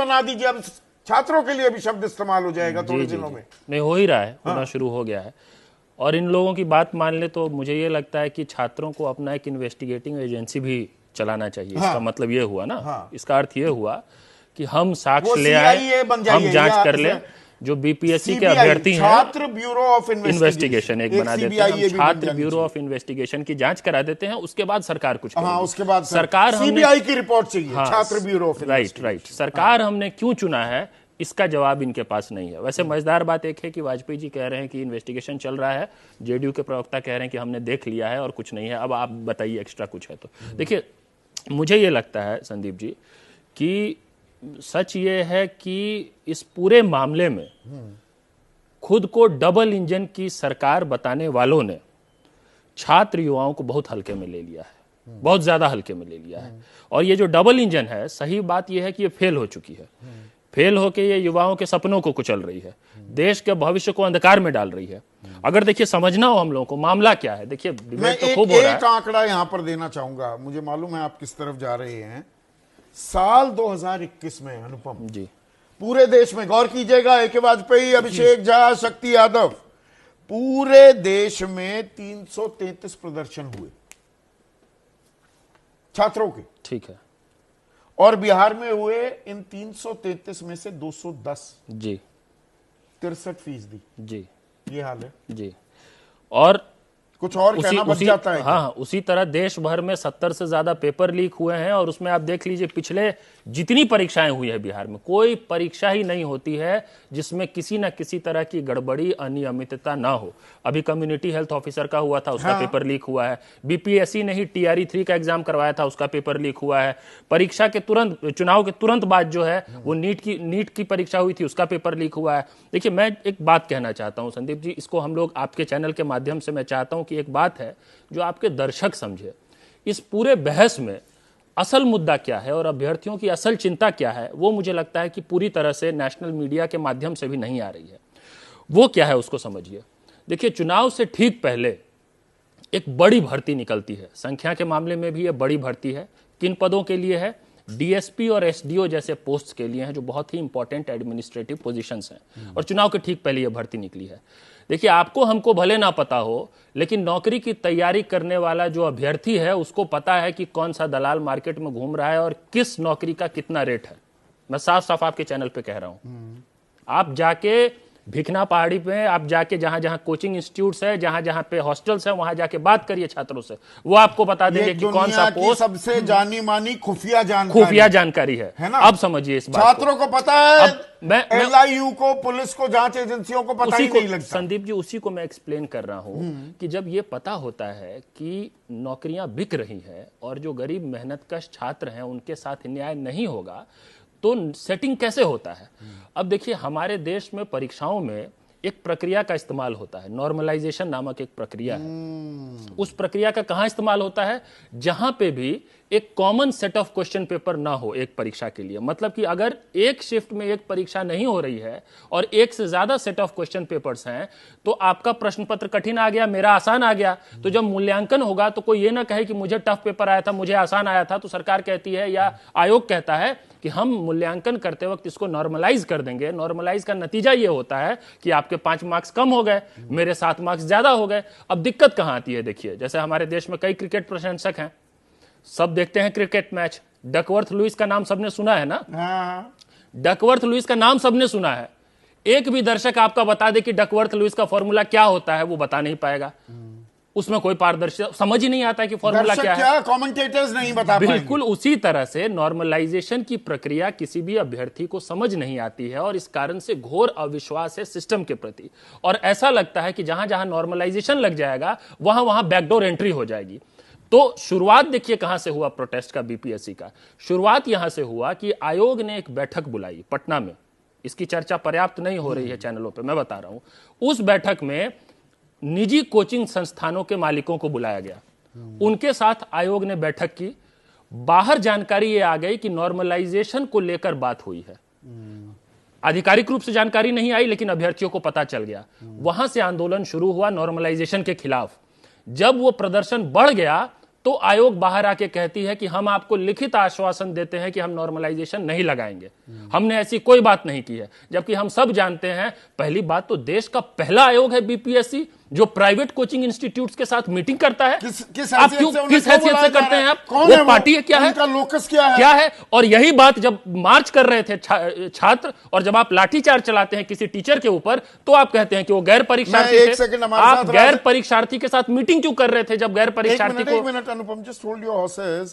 बना दीजिए, अब छात्रों के लिए भी शब्द इस्तेमाल हो जाएगा थोड़े दिनों में। नहीं, हो ही रहा है, होना शुरू हो गया है। और इन लोगों की बात मान ले तो मुझे ये लगता है कि छात्रों को अपना एक इन्वेस्टिगेटिंग एजेंसी भी चलाना चाहिए। इसका मतलब ये हुआ ना, इसका अर्थ ये हुआ कि हम साक्ष्य ले आए, हम जांच कर ले। जो बीपीएससी के अभ्यर्थी हैं, छात्र ब्यूरो ऑफ इन्वेस्टिगेशन एक बना देते हैं, छात्र ब्यूरो ऑफ इन्वेस्टिगेशन की जांच करा देते हैं, उसके बाद सरकार कुछ करेगी। उसके बाद सरकार सीबीआई की रिपोर्ट चाहिए, छात्र ब्यूरो ऑफ राइट। सरकार हमने क्यों चुना है, इसका जवाब इनके पास नहीं है। वैसे मजेदार बात एक है कि वाजपेयी जी कह रहे हैं कि इन्वेस्टिगेशन चल रहा है, जेडीयू के प्रवक्ता कह रहे हैं कि हमने देख लिया है और कुछ नहीं है, अब आप बताइए एक्स्ट्रा कुछ है तो। देखिए, मुझे ये लगता है संदीप जी कि सच ये है कि इस पूरे मामले में खुद को डबल इंजन की सरकार बताने वालों ने छात्र युवाओं को बहुत हल्के में ले लिया है, बहुत ज्यादा हल्के में ले लिया है। और ये जो डबल इंजन है, सही बात यह है कि ये फेल हो चुकी है। फेल होके ये युवाओं के सपनों को कुचल रही है, देश के भविष्य को अंधकार में डाल रही है। अगर देखिए समझना हो हम लोगों को मामला क्या है, देखिए डिबेट तो खूब हो रहा है। एक आंकड़ा यहां पर देना चाहूंगा, मुझे मालूम है आप किस तरफ जा रहे हैं। साल 2021 में अनुपम जी, पूरे देश में, गौर कीजिएगा, ए के वाजपेयी, अभिषेक झा, शक्ति यादव, पूरे देश में 333 प्रदर्शन हुए छात्रों के। ठीक है। और बिहार में हुए इन 333 में से 210 जी, 63%। जी, ये हाल है जी। और कुछ और कहना बच जाता है। हाँ, उसी तरह देश भर में 70 से ज्यादा पेपर लीक हुए हैं। और उसमें आप देख लीजिए, पिछले जितनी परीक्षाएं हुई है बिहार में, कोई परीक्षा ही नहीं होती है जिसमें किसी न किसी तरह की गड़बड़ी, अनियमितता ना हो। अभी कम्युनिटी हेल्थ ऑफिसर का हुआ था, उसका पेपर लीक हुआ है। बीपीएससी ने ही TRE 3 का एग्जाम करवाया था, उसका पेपर लीक हुआ है। परीक्षा के तुरंत, चुनाव के तुरंत बाद जो है वो नीट की परीक्षा हुई थी, उसका पेपर लीक हुआ है। देखिए, मैं एक बात कहना चाहता हूं संदीप जी, इसको हम लोग आपके चैनल के माध्यम से मैं चाहता हूं कि एक बात है जो आपके दर्शक समझे। इस पूरे बहस में असल मुद्दा क्या है और अभ्यर्थियों की असल चिंता क्या है, वो मुझे लगता है कि पूरी तरह से नेशनल मीडिया के माध्यम से भी नहीं आ रही है। वो क्या है उसको समझिए। देखिए, चुनाव से ठीक पहले एक बड़ी भर्ती निकलती है, संख्या के मामले में भी ये बड़ी भर्ती है। किन पदों के लिए है? डीएसपी और एसडीओ जैसे पोस्ट के लिए हैं, जो बहुत ही इंपॉर्टेंट एडमिनिस्ट्रेटिव पोजीशंस हैं। और चुनाव के ठीक पहले ये भर्ती निकली है। देखिए, आपको हमको भले ना पता हो, लेकिन नौकरी की तैयारी करने वाला जो अभ्यर्थी है उसको पता है कि कौन सा दलाल मार्केट में घूम रहा है और किस नौकरी का कितना रेट है। मैं साफ साफ आपके चैनल पे कह रहा हूं। आप जाके भिखना पहाड़ी पे आप जाके जहां जहां कोचिंग इंस्टीट्यूट्स है, जहां जहां पे हॉस्टल्स है, वहां जाके बात करिए छात्रों से, वो आपको बता देंगे कि कौन सा पोस्ट सबसे जानी मानी खुफिया जानकारी है ना। अब समझिए इस बात छात्रों को पता है, मैं LIU को, पुलिस को, जांच एजेंसियों को पता ही नहीं लगता। संदीप जी, उसी को मैं एक्सप्लेन कर रहा हूं कि जब ये पता होता है कि नौकरियां बिक रही हैं और जो गरीब मेहनतकश छात्र हैं उनके साथ न्याय नहीं होगा, तो सेटिंग कैसे होता है। अब देखिए, हमारे देश में परीक्षाओं में एक प्रक्रिया का इस्तेमाल होता है, नॉर्मलाइजेशन नामक एक प्रक्रिया है। उस प्रक्रिया का कहां इस्तेमाल होता है? जहां पे भी एक common set of question paper ना हो एक परीक्षा के लिए। मतलब कि अगर एक शिफ्ट में एक परीक्षा नहीं हो रही है और एक से ज्यादा सेट ऑफ क्वेश्चन पेपर्स हैं, तो आपका प्रश्न पत्र कठिन आ गया, मेरा आसान आ गया, तो जब मूल्यांकन होगा तो कोई ये ना कहे कि मुझे टफ पेपर आया था, मुझे आसान आया था। तो सरकार कहती है या आयोग कहता है कि हम मूल्यांकन करते वक्त इसको नॉर्मलाइज कर देंगे। नॉर्मलाइज का नतीजा ये होता है कि आपके 5 मार्क्स कम हो गए, मेरे 7 मार्क्स ज्यादा हो गए। अब दिक्कत कहां आती है? देखिए, जैसे हमारे देश में कई क्रिकेट प्रशंसक हैं, सब देखते हैं क्रिकेट मैच। डकवर्थ लुइस का नाम सबने सुना है ना? डकवर्थ लुइस का नाम सबने सुना है। एक भी दर्शक आपका बता दे कि डकवर्थ लुइस का फॉर्मूला क्या होता है, वो बता नहीं पाएगा। उसमें कोई पारदर्शिता, समझ ही नहीं आता है कि फॉर्मूला क्या है। कमेंटेटर्स नहीं बता पाएंगे। बिल्कुल उसी तरह से नॉर्मलाइजेशन की प्रक्रिया किसी भी अभ्यर्थी को समझ नहीं आती है और इस कारण से घोर अविश्वास है सिस्टम के प्रति। और ऐसा लगता है कि जहां जहां नॉर्मलाइजेशन लग जाएगा वहां वहां बैकडोर एंट्री हो जाएगी। तो शुरुआत देखिए कहां से हुआ प्रोटेस्ट का, बीपीएससी का। शुरुआत यहां से हुआ कि आयोग ने एक बैठक बुलाई पटना में। इसकी चर्चा पर्याप्त नहीं हो रही है चैनलों पे, मैं बता रहा हूं। उस बैठक में निजी कोचिंग संस्थानों के मालिकों को बुलाया गया, उनके साथ आयोग ने बैठक की। बाहर जानकारी ये आ गई कि नॉर्मलाइजेशन को लेकर बात हुई है। आधिकारिक रूप से जानकारी नहीं आई, लेकिन अभ्यर्थियों को पता चल गया। वहां से आंदोलन शुरू हुआ नॉर्मलाइजेशन के खिलाफ। जब वो प्रदर्शन बढ़ गया तो आयोग बाहर आके कहती है कि हम आपको लिखित आश्वासन देते हैं कि हम नॉर्मलाइजेशन नहीं लगाएंगे। हमने ऐसी कोई बात नहीं की है, जबकि हम सब जानते हैं, पहली बात तो देश का पहला आयोग है बीपीएससी जो प्राइवेट कोचिंग इंस्टीट्यूट्स के साथ मीटिंग करता है। किस आप क्यों, किस हैसियत से करते हैं आप? वो पार्टी है, क्या है, उनका लोकस क्या है? क्या है? और यही बात जब मार्च कर रहे थे छात्र, और जब आप लाठीचार्ज चलाते हैं किसी टीचर के ऊपर, तो आप कहते हैं कि वो गैर परीक्षार्थी थे। आप गैर परीक्षार्थी के साथ मीटिंग क्यों कर रहे थे जब गैर परीक्षार्थी को? एक minute Anupam, just hold your horses.